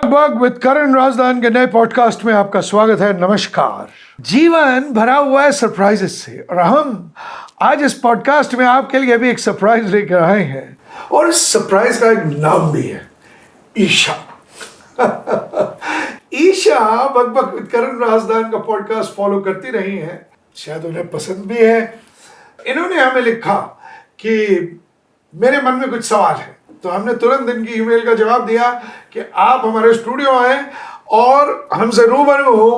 Bug with Karan Razdan के नए podcast में आपका स्वागत है। नमस्कार। जीवन भरा हुआ है सरप्राइजेस से और हम आज इस पॉडकास्ट में आपके लिए भी एक सरप्राइज लेकर आए हैं और इस सरप्राइज का एक नाम भी है, Isha. Isha bug bug with Karan Rajdan का पॉडकास्ट फॉलो करती रही हैं, शायद उन्हें पसंद भी है। इन्होंने हमें लिखा कि मेरे मन में कुछ सवाल है, तो हमने तुरंत इनकी ईमेल का जवाब दिया कि आप हमारे स्टूडियो आए और हमसे रूबरू हो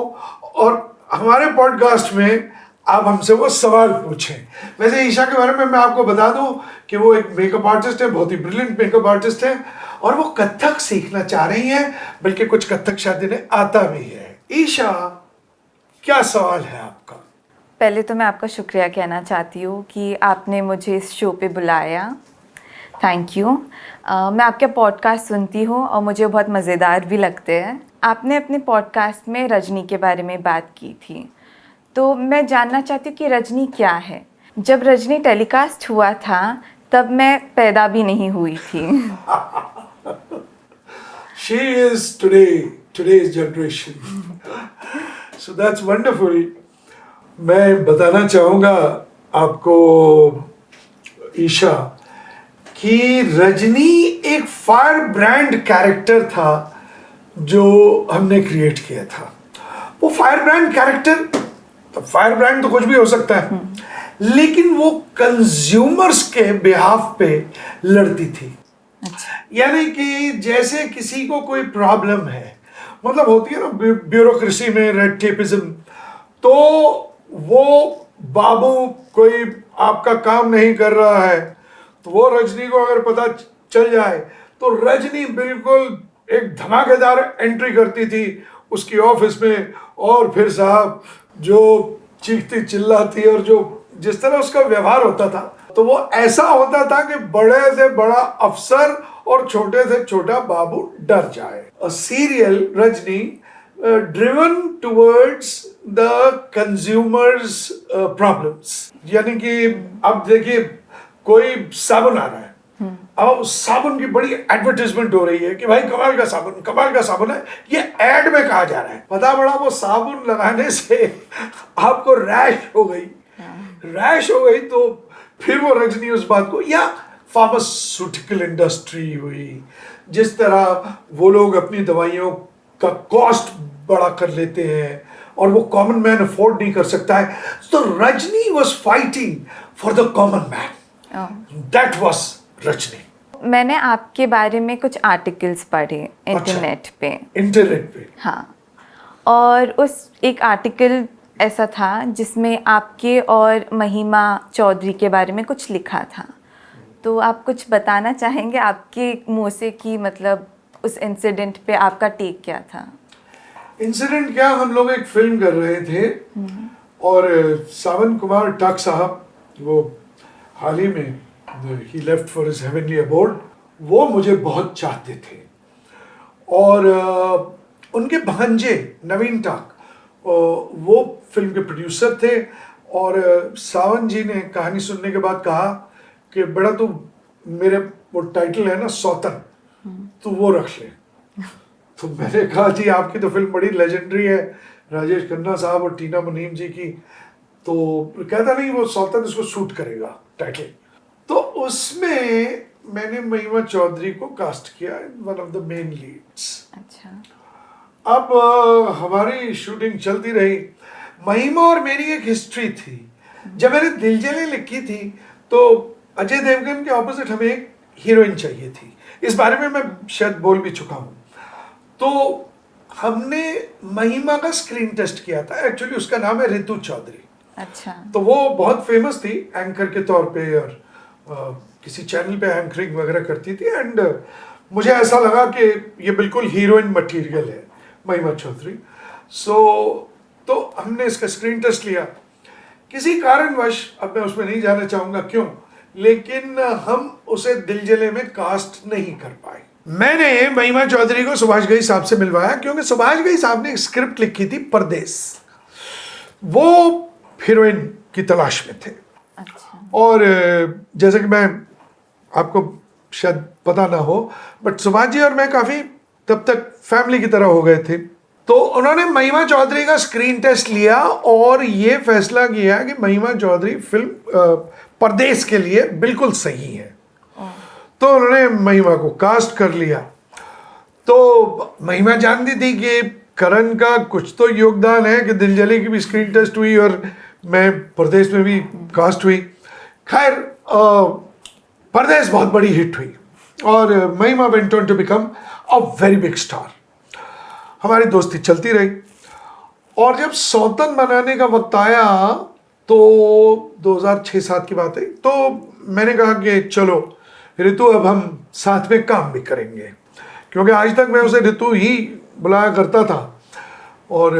और हमारे पॉडकास्ट में आप हमसे वो सवाल पूछें। वैसे ईशा के बारे में मैं आपको बता दूं कि वो एक मेकअप आर्टिस्ट है, बहुत ही ब्रिलियंट मेकअप आर्टिस्ट है और वो कथक सीखना चाह रही हैं, बल्कि कुछ कथक शायद इन्हें आता भी है। ईशा, क्या सवाल है आपका? पहले तो मैं आपका शुक्रिया कहना चाहती हूँ कि आपने मुझे इस शो पे बुलाया। Thank you. मैं आपके पॉडकास्ट सुनती हूँ और मुझे बहुत मज़ेदार भी लगते हैं। आपने अपने पॉडकास्ट में रजनी के बारे में बात की थी, तो मैं जानना चाहती हूँ कि रजनी क्या है। जब रजनी टेलीकास्ट हुआ था तब मैं पैदा भी नहीं हुई थी। She is today's generation. So that's wonderful. मैं बताना चाहूँगा आपको ईशा कि रजनी एक फायर ब्रांड कैरेक्टर था जो हमने क्रिएट किया था। वो फायर ब्रांड कैरेक्टर, तो फायर ब्रांड तो कुछ भी हो सकता है, लेकिन वो कंज्यूमर्स के बिहाफ पे लड़ती थी। यानी कि जैसे किसी को कोई प्रॉब्लम है, मतलब होती है ना ब्यूरोक्रेसी में रेड टेपिज्म, तो वो बाबू कोई आपका काम नहीं कर रहा है तो वो रजनी को अगर पता चल जाए तो रजनी बिल्कुल एक धमाकेदार एंट्री करती थी उसकी ऑफिस में, और फिर साहब जो चीखती चिल्लाती और जो जिस तरह उसका व्यवहार होता था, तो वो ऐसा होता था कि बड़े से बड़ा अफसर और छोटे से छोटा बाबू डर जाए। A serial Rajni driven towards the consumers problems. यानी कि अब देखिए कोई साबुन आ रहा है, अब उस साबुन की बड़ी एडवर्टाइजमेंट हो रही है कि भाई कमाल का साबुन है, ये ऐड में कहा जा रहा है। पता पड़ा वो साबुन लगाने से आपको रैश हो गई, तो फिर वो रजनी उस बात को, या फार्मास्यूटिकल इंडस्ट्री हुई, जिस तरह वो लोग अपनी दवाइयों का कॉस्ट बड़ा कर लेते हैं और वो कॉमन मैन अफोर्ड नहीं कर सकता है, तो Rajni was fighting for the common man. That was Rajni. मैंने आपके बारे में कुछ आर्टिकल्स पढ़े इंटरनेट पे। हाँ, और उस एक आर्टिकल ऐसा था जिसमें आपके और महिमा चौधरी के बारे में कुछ लिखा था, तो आप कुछ बताना चाहेंगे आपके मुंह से कि मतलब उस इंसिडेंट पे आपका टेक क्या था? इंसिडेंट क्या, हम लोग एक फिल्म कर रहे थे और सावन कुमार टक साहब, वो हाल ही में ही left for his heavenly abode, वो मुझे बहुत चाहते थे और उनके भांजे नवीन टक वो फिल्म के प्रोड्यूसर थे और सावन जी ने कहानी सुनने के बाद कहा कि बेटा तू मेरे वो टाइटल है ना सौतन, तो वो रख ले। तो मैंने कहा जी आपकी तो फिल्म बड़ी लेजेंडरी है, राजेश खन्ना साहब और टीना मुनीम जी की, तो कहता नहीं वो सौतन इसको सूट करेगा टाइटल। तो उसमें मैंने महिमा चौधरी को कास्ट किया, one of the main Leeds. अच्छा। अब हमारी शूटिंग चलती रही। महिमा और मेरी एक हिस्ट्री थी। जब मैंने दिल जले लिखी थी तो अजय देवगन के ऑपोजिट हमें एक हीरोइन चाहिए थी, इस बारे में मैं शायद बोल भी चुका हूँ। तो हमने महिमा का स्क्रीन टेस्ट किया था, एक्चुअली उसका नाम है ऋतु चौधरी। अच्छा। तो वो बहुत फेमस थी एंकर के तौर पे और किसी चैनल पे एंकरिंग वगैरह करती थी, एंड मुझे ऐसा लगा कि ये बिल्कुल हीरोइन मटेरियल है महिमा चौधरी। तो हमने इसका स्क्रीन टेस्ट लिया। किसी कारणवश, अब मैं उसमें नहीं जाना चाहूँगा क्यों, लेकिन हम उसे दिल जले में कास्ट नहीं कर पाए। मैंने महिमा चौधरी को सुभाष घई साहब से मिलवाया, क्योंकि सुभाष घई साहब ने एक स्क्रिप्ट लिखी थी परदेस, वो हीरोइन की तलाश में थे। अच्छा। और जैसे कि मैं आपको शायद पता ना हो, बट सुभाष जी और मैं काफ़ी तब तक फैमिली की तरह हो गए थे। तो उन्होंने महिमा चौधरी का स्क्रीन टेस्ट लिया और ये फैसला किया कि महिमा चौधरी फिल्म परदेश के लिए बिल्कुल सही है। तो उन्होंने महिमा को कास्ट कर लिया। तो महिमा जानती थी कि करण का कुछ तो योगदान है कि दिल जले की भी स्क्रीन टेस्ट हुई और मैं परदेश में भी कास्ट हुई। खैर परदेश बहुत बड़ी हिट हुई और Mahima went on to become a very big star. हमारी दोस्ती चलती रही और जब सौतन बनाने का वक्त आया तो 2006-07 की बात है, तो मैंने कहा कि चलो ऋतु अब हम साथ में काम भी करेंगे, क्योंकि आज तक मैं उसे ऋतु ही बुलाया करता था। और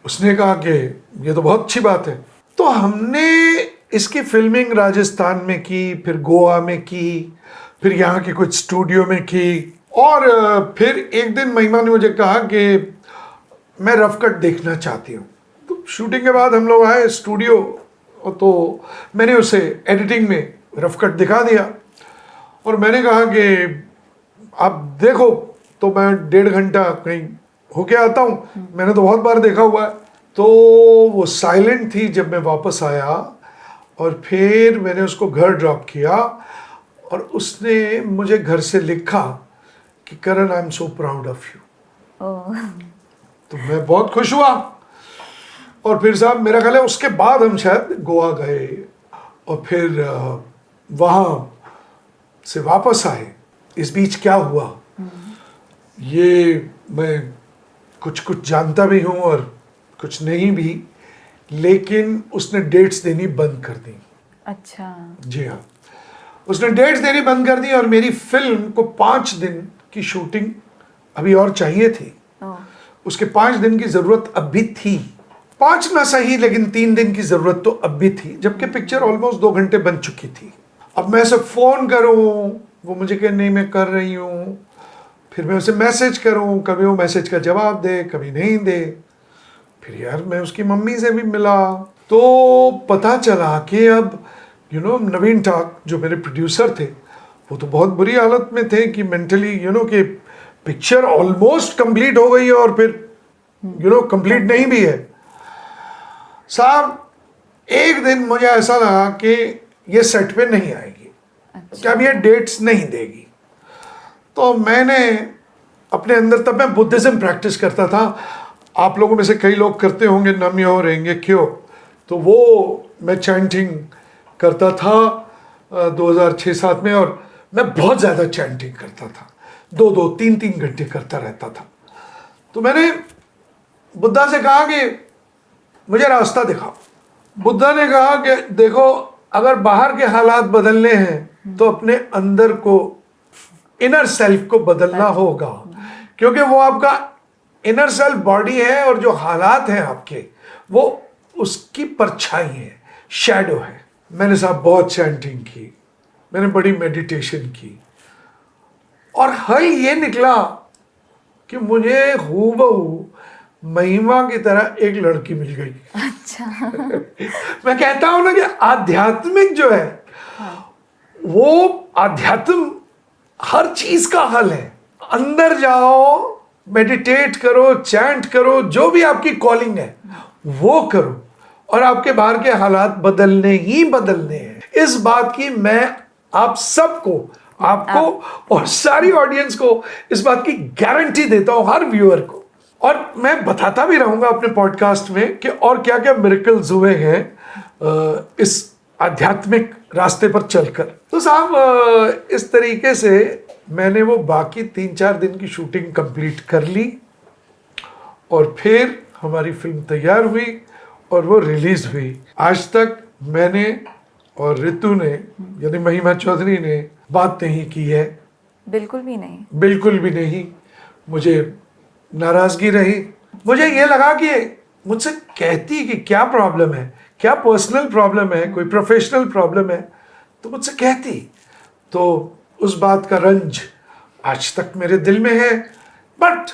उसने कहा कि ये तो बहुत अच्छी बात है। तो हमने इसकी फिल्मिंग राजस्थान में की, फिर गोवा में की, फिर यहाँ के कुछ स्टूडियो में की। और फिर एक दिन महिमा ने मुझे कहा कि मैं रफ कट देखना चाहती हूँ। तो शूटिंग के बाद हम लोग आए स्टूडियो, तो मैंने उसे एडिटिंग में रफ कट दिखा दिया और मैंने कहा कि आप देखो, तो मैं 1.5 घंटा कहीं होके आता हूँ, मैंने तो बहुत बार देखा हुआ है। तो वो साइलेंट थी जब मैं वापस आया और फिर मैंने उसको घर ड्रॉप किया और उसने मुझे घर से लिखा कि Karan I am so proud of you. तो मैं बहुत खुश हुआ। और फिर साहब मेरा ख्याल है उसके बाद हम शायद गोवा गए और फिर वहाँ से वापस आए। इस बीच क्या हुआ ये मैं कुछ जानता भी हूँ और कुछ नहीं भी, लेकिन उसने डेट्स देनी बंद कर दी। अच्छा। जी हाँ, उसने डेट्स देनी बंद कर दी और मेरी फिल्म को 5 दिन की शूटिंग अभी और चाहिए थी। उसके 5 दिन की ज़रूरत अब भी थी, 5 ना सही लेकिन 3 दिन की ज़रूरत तो अब भी थी, जबकि पिक्चर ऑलमोस्ट 2 घंटे बन चुकी थी। अब मैं उसे फ़ोन करूं, वो मुझे कहे नहीं मैं कर रही हूँ, फिर मैं उसे मैसेज करूं, कभी वो मैसेज का जवाब दे कभी नहीं दे। फिर यार मैं उसकी मम्मी से भी मिला तो पता चला कि अब नवीन ठाक जो मेरे प्रोड्यूसर थे वो तो बहुत बुरी हालत में थे कि मेंटली कि पिक्चर ऑलमोस्ट कंप्लीट हो गई है और फिर कंप्लीट नहीं भी है। साहब एक दिन मुझे ऐसा लगा कि ये सेट पे नहीं आएगी। अच्छा। कि अब ये डेट्स नहीं देगी। तो मैंने अपने अंदर, तब मैं बुद्धिज्म प्रैक्टिस करता था, आप लोगों में से कई लोग करते होंगे, नम्यो रहेंगे क्यों, तो वो मैं चैंटिंग करता था 2006-07 में और मैं बहुत ज़्यादा चैंटिंग करता था, 2-2, 3-3 घंटे करता रहता था। तो मैंने बुद्धा से कहा कि मुझे रास्ता दिखाओ। बुद्धा ने कहा कि देखो अगर बाहर के हालात बदलने हैं तो अपने अंदर को, इनर सेल्फ को बदलना होगा, क्योंकि वो आपका इनर सेल्फ बॉडी है और जो हालात हैं आपके वो उसकी परछाई है, शैडो है। मैंने साहब बहुत चैंटिंग की, मैंने बड़ी मेडिटेशन की और हल ये निकला कि मुझे हूबहू महिमा की तरह एक लड़की मिल गई। अच्छा। मैं कहता हूं ना कि आध्यात्मिक जो है, वो आध्यात्म हर चीज का हल है। अंदर जाओ, मेडिटेट करो, चैंट करो, जो भी आपकी कॉलिंग है वो करो और आपके बाहर के हालात बदलने ही बदलने हैं। इस बात की मैं आप सबको, आपको और सारी ऑडियंस को इस बात की गारंटी देता हूं, हर व्यूअर को। और मैं बताता भी रहूंगा अपने पॉडकास्ट में कि और क्या क्या मिरेकल्स हुए हैं इस आध्यात्मिक रास्ते पर चलकर। तो साहब इस तरीके से मैंने वो बाकी 3-4 दिन की शूटिंग कंप्लीट कर ली और फिर हमारी फिल्म तैयार हुई और वो रिलीज हुई। आज तक मैंने और ऋतु ने, यानी महिमा चौधरी ने, बात नहीं की है। बिल्कुल भी नहीं, बिल्कुल भी नहीं। मुझे नाराजगी रही, मुझे ये लगा कि मुझसे कहती कि क्या प्रॉब्लम है, क्या पर्सनल प्रॉब्लम है, कोई प्रोफेशनल प्रॉब्लम है तो मुझसे कहती। तो उस बात का रंज आज तक मेरे दिल में है। बट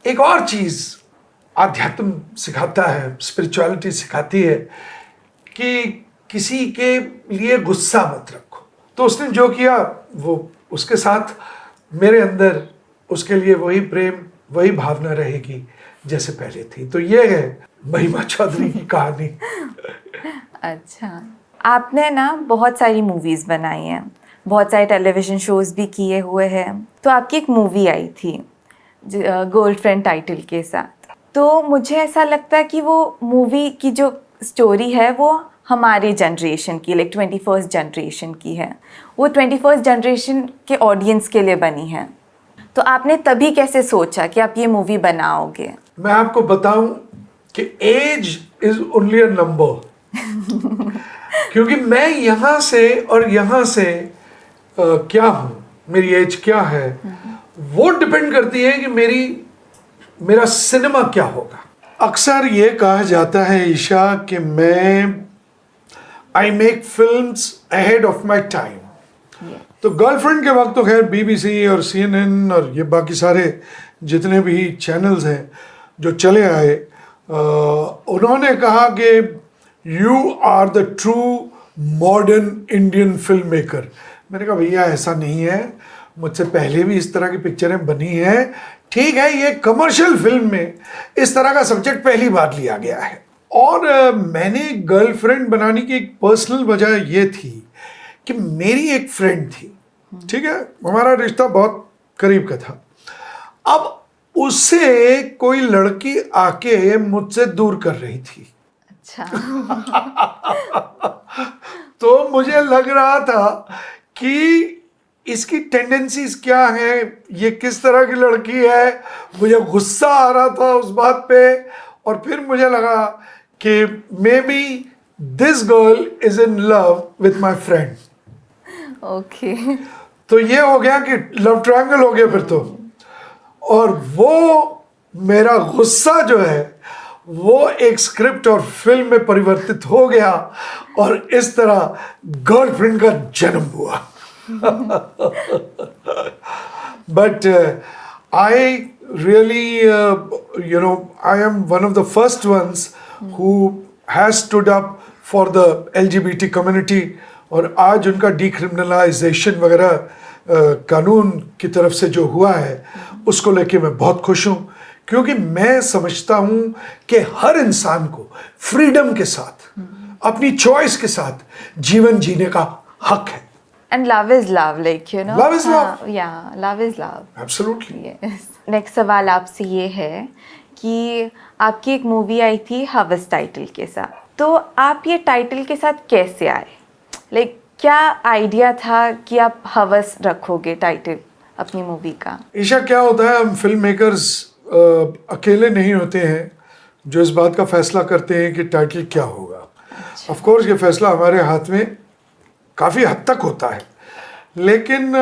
एक और चीज़ आध्यात्म सिखाता है, स्पिरिचुअलिटी सिखाती है कि किसी के लिए गुस्सा मत रखो। तो उसने जो किया वो उसके साथ मेरे अंदर उसके लिए वही प्रेम, वही भावना रहेगी जैसे पहले थी। तो ये है महिमा चौधरी की कहानी। अच्छा, आपने ना बहुत सारी मूवीज़ बनाई हैं, बहुत सारे टेलीविज़न शोज़ भी किए हुए हैं। तो आपकी एक मूवी आई थी गर्लफ्रेंड टाइटल के साथ। तो मुझे ऐसा लगता है कि वो मूवी की जो स्टोरी है वो हमारी जनरेशन की, लाइक 21st जनरेशन की है। वो 21st जनरेशन के ऑडियंस के लिए बनी है। तो आपने तभी कैसे सोचा कि आप ये मूवी बनाओगे? मैं आपको बताऊं कि age is only a number. क्योंकि मैं यहाँ से और यहाँ से क्या हूँ, मेरी एज क्या है, वो डिपेंड करती है कि मेरा सिनेमा क्या होगा। अक्सर ये कहा जाता है ईशा कि I make films ahead of my time. तो गर्लफ्रेंड के वक्त तो खैर बीबीसी और CNN और ये बाकी सारे जितने भी चैनल्स हैं जो चले आए, उन्होंने कहा कि you are the true modern Indian film maker. मैंने कहा भैया ऐसा नहीं है, मुझसे पहले भी इस तरह की पिक्चरें बनी हैं। ठीक है, ये कमर्शियल फिल्म में इस तरह का सब्जेक्ट पहली बार लिया गया है। और मैंने गर्लफ्रेंड बनाने की एक पर्सनल वजह ये थी कि मेरी एक फ्रेंड थी, ठीक है, हमारा रिश्ता बहुत करीब का था। अब उससे कोई लड़की आके मुझसे दूर कर रही थी। अच्छा। तो मुझे लग रहा था कि इसकी टेंडेंसीज क्या हैं, ये किस तरह की लड़की है। मुझे गुस्सा आ रहा था उस बात पे। और फिर मुझे लगा कि may be this girl is in love with my friend. Okay. तो ये हो गया कि लव ट्रायंगल हो गया फिर तो। और वो मेरा गुस्सा जो है वो एक स्क्रिप्ट और फिल्म में परिवर्तित हो गया और इस तरह गर्लफ्रेंड का जन्म हुआ। But I really, I am one of the first ones who has stood up for the LGBT community. और आज उनका डिक्रिमिनलाइजेशन वगैरह कानून की तरफ से जो हुआ है उसको लेके मैं बहुत खुश हूँ, क्योंकि मैं समझता हूँ कि हर इंसान को फ्रीडम के साथ, अपनी चॉइस के साथ जीवन जीने का हक है। And love is love, like, you know. Love is love. Yeah, love is love. Absolutely. Yes. Next सवाल आपसे ये है कि आपकी एक मूवी आई थी हवस टाइटल के साथ। तो आप ये टाइटल के साथ कैसे आए? लाइक क्या आइडिया था कि आप हवस रखोगे टाइटल अपनी मूवी का? ईशा, क्या होता है, हम फिल्म मेकर्स अकेले नहीं होते हैं जो इस बात का फैसला करते हैं कि टाइटल क्या होगा। ऑफ कोर्स ये फैसला हमारे हाथ में काफ़ी हद तक होता है, लेकिन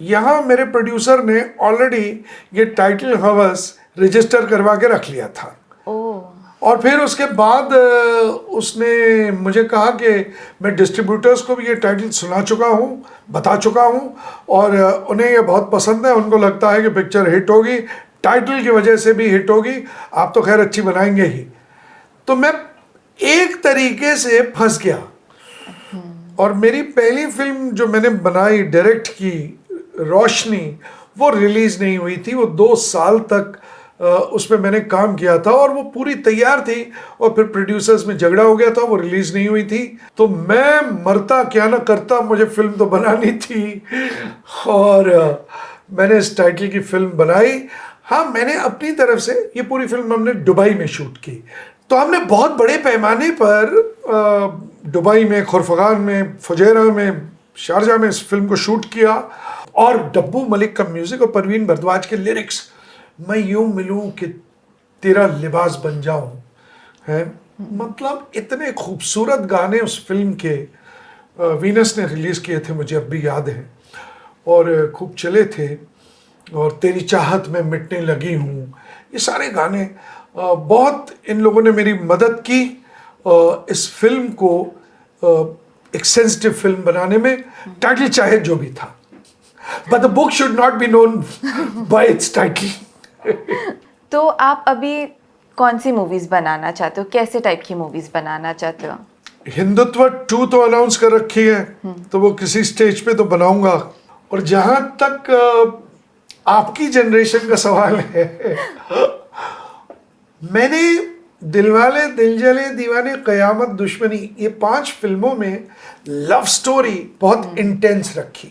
यहाँ मेरे प्रोड्यूसर ने ऑलरेडी ये टाइटल हवस रजिस्टर करवा के रख लिया था। और फिर उसके बाद उसने मुझे कहा कि मैं डिस्ट्रीब्यूटर्स को भी ये टाइटल सुना चुका हूँ, बता चुका हूँ, और उन्हें ये बहुत पसंद है। उनको लगता है कि पिक्चर हिट होगी, टाइटल की वजह से भी हिट होगी, आप तो खैर अच्छी बनाएंगे ही। तो मैं एक तरीके से फंस गया। और मेरी पहली फिल्म जो मैंने बनाई, डायरेक्ट की, रोशनी, वो रिलीज़ नहीं हुई थी। वो 2 साल तक उस पर मैंने काम किया था और वो पूरी तैयार थी, और फिर प्रोड्यूसर्स में झगड़ा हो गया था, वो रिलीज़ नहीं हुई थी। तो मैं मरता क्या ना करता, मुझे फिल्म तो बनानी थी, और मैंने इस टाइटल की फिल्म बनाई। हाँ, मैंने अपनी तरफ से ये पूरी फिल्म हमने दुबई में शूट की। तो हमने बहुत बड़े पैमाने पर दुबई में, खुरफगान में, फुजैरा में, शारजा में इस फिल्म को शूट किया। और डब्बू मलिक का म्यूज़िक और परवीन भारद्वाज के लिरिक्स, मैं यूं मिलूं कि तेरा लिबास बन जाऊं, है, मतलब इतने खूबसूरत गाने उस फिल्म के वीनस ने रिलीज़ किए थे, मुझे अब भी याद हैं, और खूब चले थे। और तेरी चाहत में मिटने लगी हूँ, ये सारे गाने बहुत इन लोगों ने मेरी मदद की इस फिल्म को एक सेंसिटिव फिल्म बनाने में। टाइटल चाहे जो भी था, but the book should not be known by it's title. तो आप अभी कौन सी मूवीज बनाना चाहते हो? कैसे टाइप की मूवीज बनाना चाहते हो? हिंदुत्व 2 तो अनाउंस कर रखी है, तो वो किसी स्टेज पे तो बनाऊंगा। और जहाँ तक आपकी जनरेशन का सवाल है। मैंने दिलवाले दिलजले दीवाने कयामत दुश्मनी ये 5 फिल्मों में लव स्टोरी बहुत इंटेंस रखी।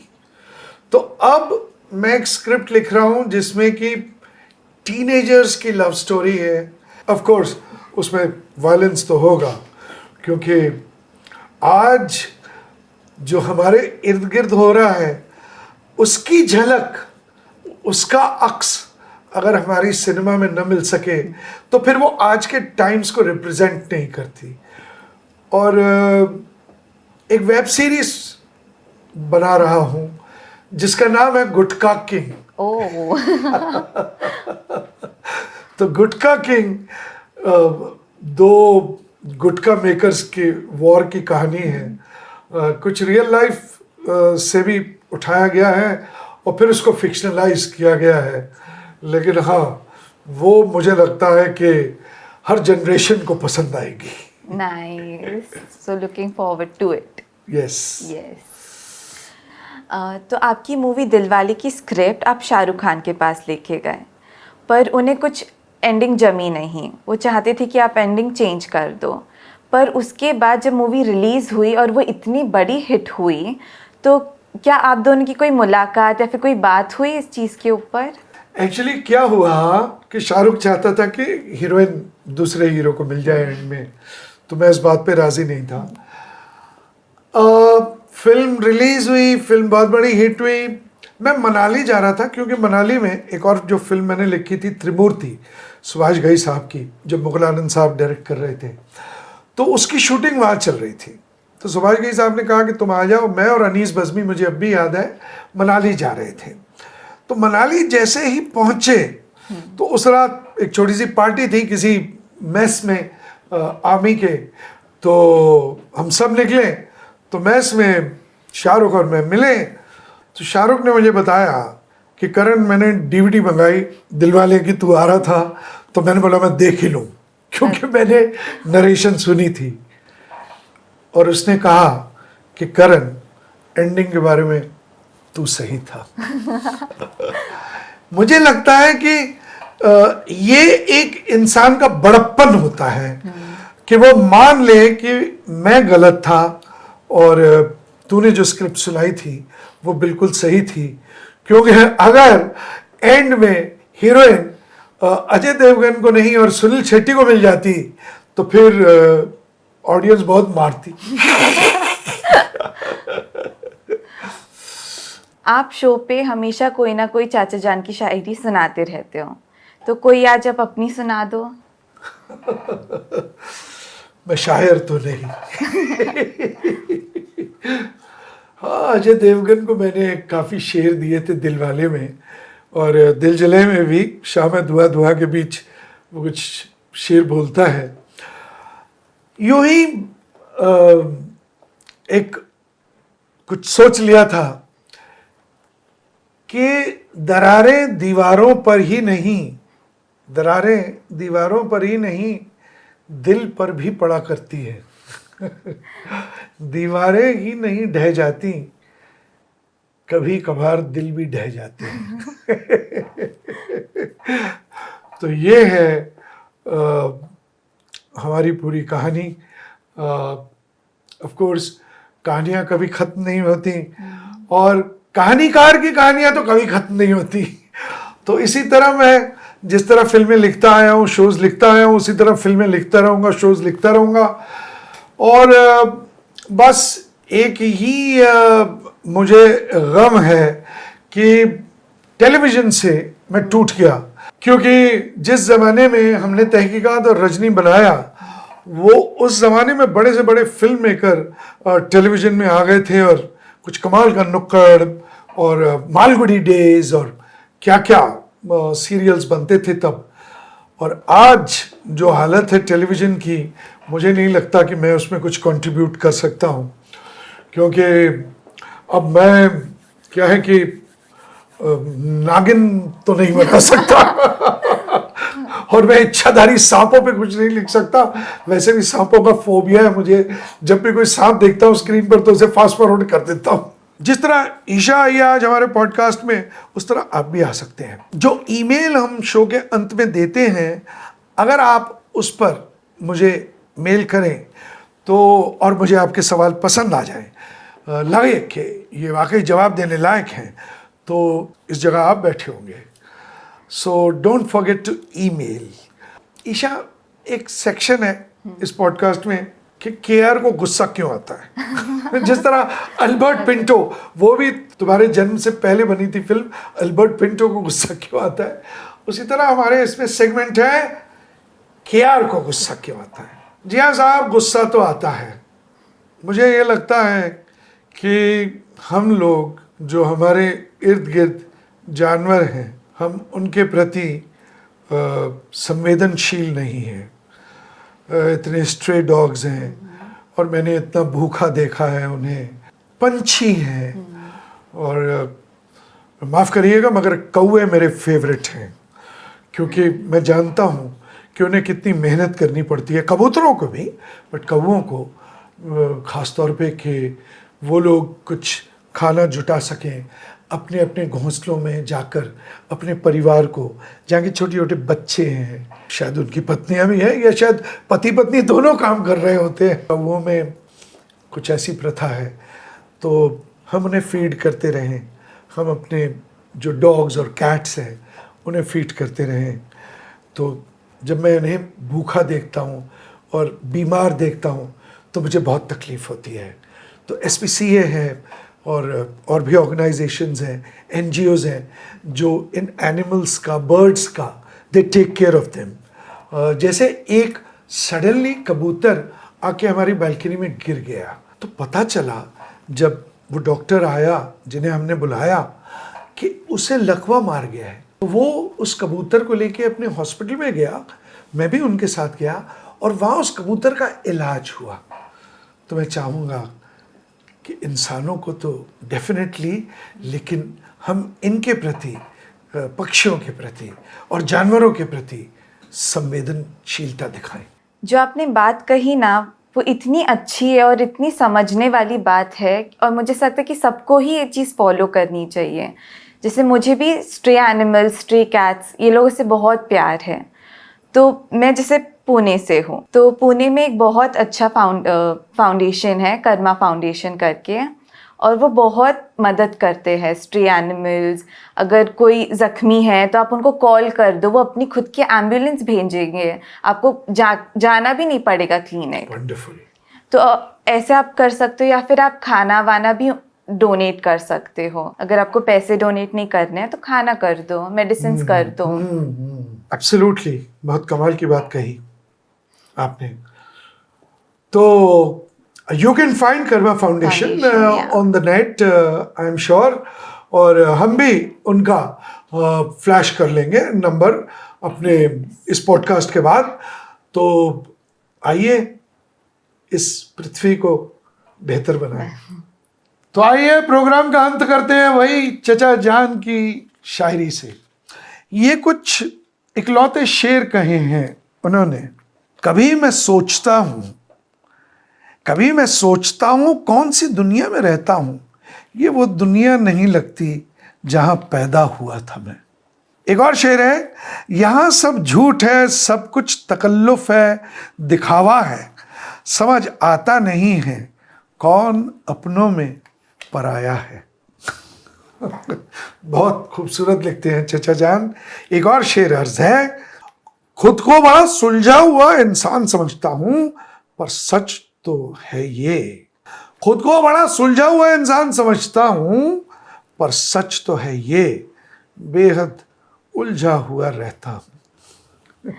तो अब मैं एक स्क्रिप्ट लिख रहा हूँ जिसमें कि टीनेजर्स की लव स्टोरी है। ऑफ कोर्स उसमें वायलेंस तो होगा, क्योंकि आज जो हमारे इर्द गिर्द हो रहा है उसकी झलक, उसका अक्स अगर हमारी सिनेमा में न मिल सके तो फिर वो आज के टाइम्स को रिप्रेजेंट नहीं करती। और एक वेब सीरीज बना रहा हूँ जिसका नाम है गुटका किंग। ओह तो गुटका किंग 2 गुटका मेकर्स की वॉर की कहानी है। कुछ रियल लाइफ से भी उठाया गया है और फिर उसको फिक्शनलाइज किया गया है, लेकिन हाँ वो मुझे लगता है कि हर जनरेशन को पसंद आएगी। Nice, so looking forward to it. Yes yes. तो आपकी मूवी दिलवाले की स्क्रिप्ट आप शाहरुख खान के पास लेके गए, पर उन्हें कुछ एंडिंग जमी नहीं। वो चाहते थे कि आप एंडिंग चेंज कर दो, पर उसके बाद जब मूवी रिलीज़ हुई और वो इतनी बड़ी हिट हुई, तो क्या आप दोनों की कोई मुलाकात या फिर कोई बात हुई इस चीज़ के ऊपर? एक्चुअली क्या हुआ कि शाहरुख चाहता था कि हीरोइन दूसरे हीरो को मिल जाए एंड में, तो मैं इस बात पे राजी नहीं था। फिल्म रिलीज हुई, फिल्म बहुत बड़ी हिट हुई। मैं मनाली जा रहा था क्योंकि मनाली में एक और जो फिल्म मैंने लिखी थी त्रिमूर्ति, सुभाष घई साहब की, जो मुगल आनंद साहब डायरेक्ट कर रहे थे, तो उसकी शूटिंग वहाँ चल रही थी। तो सुभाष घई साहब ने कहा कि तुम आ जाओ। मैं और अनीस बज़मी, मुझे अब भी याद है, मनाली जा रहे थे। तो मनाली जैसे ही पहुँचे तो उस रात एक छोटी सी पार्टी थी किसी मेस में आर्मी के। तो हम सब निकले, तो मेस में शाहरुख और मैं मिले। तो शाहरुख ने मुझे बताया कि करण, मैंने डीवीडी मंगाई दिलवाले की, तू आ रहा था, तो मैंने बोला मैं देख ही लूँ, क्योंकि मैंने नरेशन सुनी थी। और उसने कहा कि करण, एंडिंग के बारे में तू सही था। मुझे लगता है कि ये एक इंसान का बड़प्पन होता है कि वो मान ले कि मैं गलत था और तूने जो स्क्रिप्ट सुनाई थी वो बिल्कुल सही थी। क्योंकि अगर एंड में हीरोइन अजय देवगन को नहीं और सुनील शेट्टी को मिल जाती तो फिर ऑडियंस बहुत मारती। आप शो पे हमेशा कोई ना कोई चाचा जान की शायरी सुनाते रहते हो, तो कोई आज आप अपनी सुना दो। मैं शायर तो नहीं। हाँ, अजय देवगन को मैंने काफ़ी शेर दिए थे दिलवाले में, और दिल जले में भी शाम दुआ दुआ के बीच वो कुछ शेर बोलता है। यूं ही एक कुछ सोच लिया था कि दरारें दीवारों पर ही नहीं, दरारें दीवारों पर ही नहीं, दिल पर भी पड़ा करती है। दीवारें ही नहीं ढह जाती, कभी कभार दिल भी ढह जाते हैं। तो ये है हमारी पूरी कहानी। ऑफ कोर्स कहानियाँ कभी ख़त्म नहीं होती, और कहानीकार की कहानियाँ तो कभी ख़त्म नहीं होती। तो इसी तरह मैं जिस तरह फिल्में लिखता आया हूँ, शोज़ लिखता आया हूँ, उसी तरह फिल्में लिखता रहूँगा, शोज़ लिखता रहूँगा। और बस एक ही मुझे गम है कि टेलीविज़न से मैं टूट गया, क्योंकि जिस ज़माने में हमने तहकीकात और रजनी बनाया, वो उस ज़माने में बड़े से बड़े फिल्म मेकर टेलीविज़न में आ गए थे, और कुछ कमाल का नुक्कड़ और मालगुडी डेज और क्या क्या सीरियल्स बनते थे तब। और आज जो हालत है टेलीविज़न की, मुझे नहीं लगता कि मैं उसमें कुछ कंट्रीब्यूट कर सकता हूँ, क्योंकि अब मैं क्या है कि नागिन तो नहीं बना सकता। और मैं इच्छाधारी सांपों पे कुछ नहीं लिख सकता। वैसे भी सांपों का फोबिया है मुझे, जब भी कोई सांप देखता हूँ स्क्रीन पर तो उसे फास्ट फॉरवर्ड कर देता हूँ। जिस तरह ईशा आई आज हमारे पॉडकास्ट में, उस तरह आप भी आ सकते हैं। जो ईमेल हम शो के अंत में देते हैं, अगर आप उस पर मुझे मेल करें तो, और मुझे आपके सवाल पसंद आ जाएं, लगे कि ये वाकई जवाब देने लायक हैं, तो इस जगह आप बैठे होंगे। So don't forget to email. Isha, एक सेक्शन है इस पॉडकास्ट में कि केआर को गुस्सा क्यों आता है। जिस तरह अल्बर्ट पिंटो, वो भी तुम्हारे जन्म से पहले बनी थी फिल्म, अल्बर्ट पिंटो को गुस्सा क्यों आता है, उसी तरह हमारे इसमें सेगमेंट है केआर को गुस्सा क्यों आता है। जी हाँ साहब, गुस्सा तो आता है। मुझे ये लगता है कि हम लोग जो हमारे इर्द गिर्द जानवर हैं, हम उनके प्रति संवेदनशील नहीं हैं। इतने स्ट्रे डॉग्स हैं और मैंने इतना भूखा देखा है उन्हें। पंछी हैं और माफ़ करिएगा मगर कौवे मेरे फेवरेट हैं, क्योंकि मैं जानता हूँ कि उन्हें कितनी मेहनत करनी पड़ती है। कबूतरों को भी, बट कौवों को ख़ास तौर पे कि वो लोग कुछ खाना जुटा सकें, अपने अपने घोंसलों में जाकर अपने परिवार को, जहाँ के छोटे छोटे बच्चे हैं, शायद उनकी पत्नियां भी हैं या शायद पति पत्नी दोनों काम कर रहे होते हैं, वो में कुछ ऐसी प्रथा है, तो हम उन्हें फीड करते रहें। हम अपने जो डॉग्स और कैट्स हैं उन्हें फीड करते रहें। तो जब मैं उन्हें भूखा देखता हूँ और बीमार देखता हूँ तो मुझे बहुत तकलीफ़ होती है। तो SPCA है और भी ऑर्गेनाइजेशंस हैं, NGOs हैं जो इन एनिमल्स का, बर्ड्स का, they take care of them. जैसे एक सडनली कबूतर आके हमारी बालकनी में गिर गया, तो पता चला जब वो डॉक्टर आया जिन्हें हमने बुलाया कि उसे लकवा मार गया है, तो वो उस कबूतर को लेके अपने हॉस्पिटल में गया। मैं भी उनके साथ गया और वहाँ उस कबूतर का इलाज हुआ। तो मैं चाहूँगा कि इंसानों को तो डेफिनेटली, लेकिन हम इनके प्रति, पक्षियों के प्रति और जानवरों के प्रति संवेदनशीलता दिखाएं। जो आपने बात कही ना, वो इतनी अच्छी है और इतनी समझने वाली बात है, और मुझे लगता है कि सबको ही ये चीज़ फॉलो करनी चाहिए। जैसे मुझे भी स्ट्रे एनिमल्स, स्ट्रे कैट्स, ये लोगों से बहुत प्यार है। तो मैं जैसे पुणे से हूँ, तो पुणे में एक बहुत अच्छा फाउंडेशन है, कर्मा फाउंडेशन करके, और वो बहुत मदद करते हैं स्ट्रे एनिमल्स। अगर कोई ज़ख्मी है तो आप उनको कॉल कर दो, वो अपनी खुद की एम्बुलेंस भेजेंगे, आपको जाना भी नहीं पड़ेगा क्लिनिक। वंडरफुल। तो ऐसे आप कर सकते हो, या फिर आप खाना वाना भी डोनेट कर सकते हो। अगर आपको पैसे डोनेट नहीं करने हैं तो खाना कर दो, मेडिसिन कर दो। एब्सोल्युटली, बहुत कमाल की बात कही आपने। तो you can find Karma foundation on the net, I am sure, और हम भी उनका फ्लैश कर लेंगे नंबर अपने इस पॉडकास्ट के बाद। तो आइए इस पृथ्वी को बेहतर बनाएं। तो आइए प्रोग्राम का अंत करते हैं वही चचा जान की शायरी से। ये कुछ इकलौते शेर कहे हैं उन्होंने। कभी मैं सोचता हूँ कौन सी दुनिया में रहता हूँ, ये वो दुनिया नहीं लगती जहाँ पैदा हुआ था मैं। एक और शेर है, यहाँ सब झूठ है, सब कुछ तकल्लुफ है, दिखावा है, समझ आता नहीं है कौन अपनों में पराया है। बहुत खूबसूरत लिखते हैं चचा जान। एक और शेर अर्ज है, खुद को बड़ा सुलझा हुआ इंसान समझता हूं पर सच तो है ये। खुद को बड़ा सुलझा हुआ इंसान समझता हूं पर सच तो है ये, बेहद उलझा हुआ रहता हूं।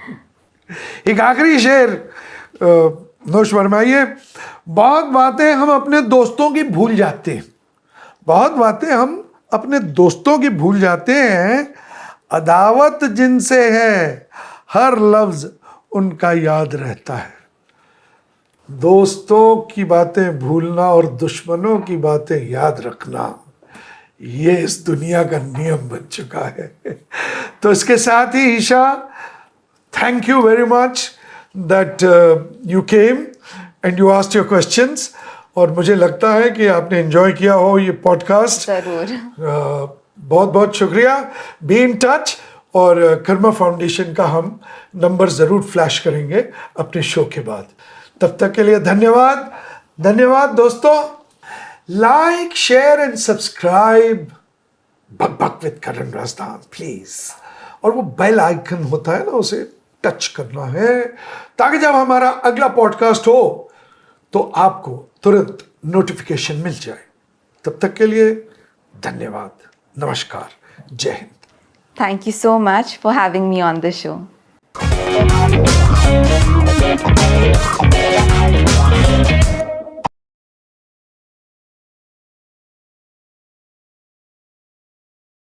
एक आखिरी शेर नोश फरमाइए। बहुत बातें हम अपने दोस्तों की भूल जाते हैं, बहुत बातें हम अपने दोस्तों की भूल जाते हैं, अदावत जिनसे है हर लफ्ज उनका याद रहता है। दोस्तों की बातें भूलना और दुश्मनों की बातें याद रखना, ये इस दुनिया का नियम बन चुका है। तो इसके साथ ही Isha, thank you very much that you came and you asked your questions. और मुझे लगता है कि आपने एंजॉय किया हो ये पॉडकास्ट। ज़रूर। बहुत बहुत शुक्रिया। बी इन टच, और कर्मा फाउंडेशन का हम नंबर ज़रूर फ्लैश करेंगे अपने शो के बाद। तब तक के लिए धन्यवाद। धन्यवाद दोस्तों। Like, share and subscribe Bak Bak with Karan Rajdan please. और वो बेल आइकन होता है ना, उसे टच करना है ताकि जब हमारा अगला पॉडकास्ट हो तो आपको तुरंत नोटिफिकेशन मिल जाए। तब तक के लिए धन्यवाद। नमस्कार। जय Hind. Thank you so much for having me on the show.